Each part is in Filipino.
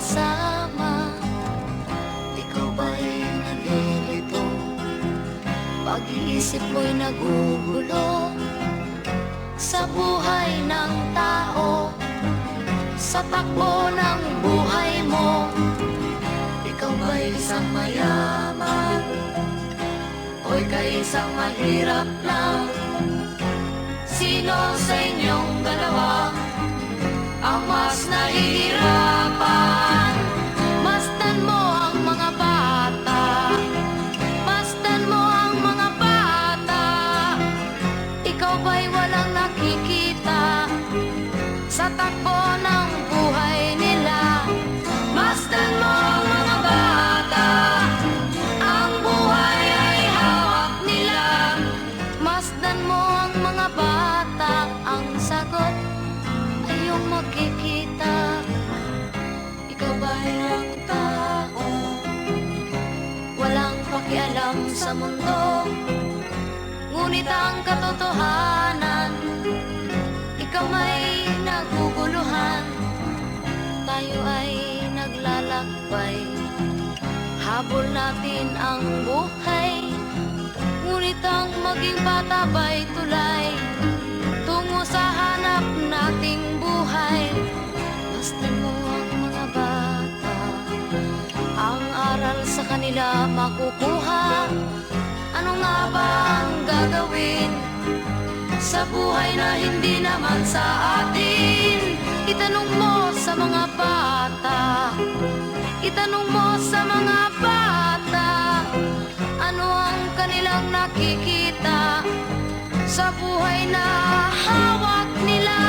kasama. Ikaw ba'y nalilito? Pag-iisip mo'y nagugulo sa buhay ng tao, sa takbo ng buhay mo. Ikaw ba'y isang mayaman o ika'y isang mahirap lang? Sino sa inyong dalawa ang mas nahihirapan? Masdan mo ang mga bata, masdan mo ang mga bata. Ikaw ba'y walang nakikita sa takbo ng buhay nila? Masdan mo ang mga bata, ang buhay ay hawak nila. Masdan mo ang mga bata, ang sagot ay iyong makikita. Ikaw ba'y ang tao, walang pakialam sa mundo, ngunit ang katotohanan, ikaw may naguguluhan. Tayo ay naglalakbay, habol natin ang buhay, ngunit ang maging bata ba'y tulay tungo sa hanap nating buhay. Masdan mo ang mga bata, ang aral sa kanila makukuha. Ano nga ba ang gagawin sa buhay na hindi naman sa atin? Itanong mo sa mga bata, itanong mo sa mga bata, ano ang kanilang nakikita sa buhay na hawak nila.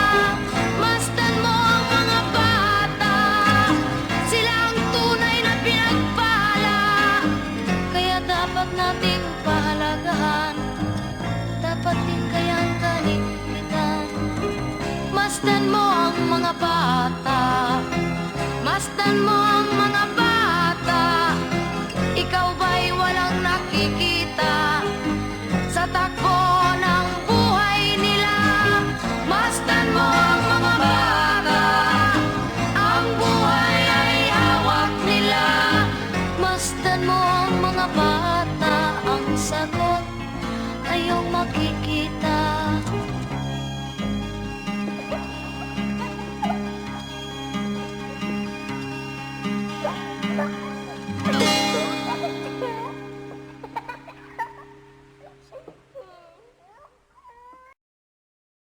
Masdan mo ang mga bata, sila ang tunay na pinagpala, kaya dapat nating pahalagahan, dapat din kayang kalimitan. Masdan mo ang mga bata, masdan mo ang mga bata. Ikaw ba'y walang nakikita sa takbo ng buhay nila? Masdan mo ang mga bata, ang buhay ay hawak nila. Masdan mo ang mga bata, ang sagot ay iyong makikita.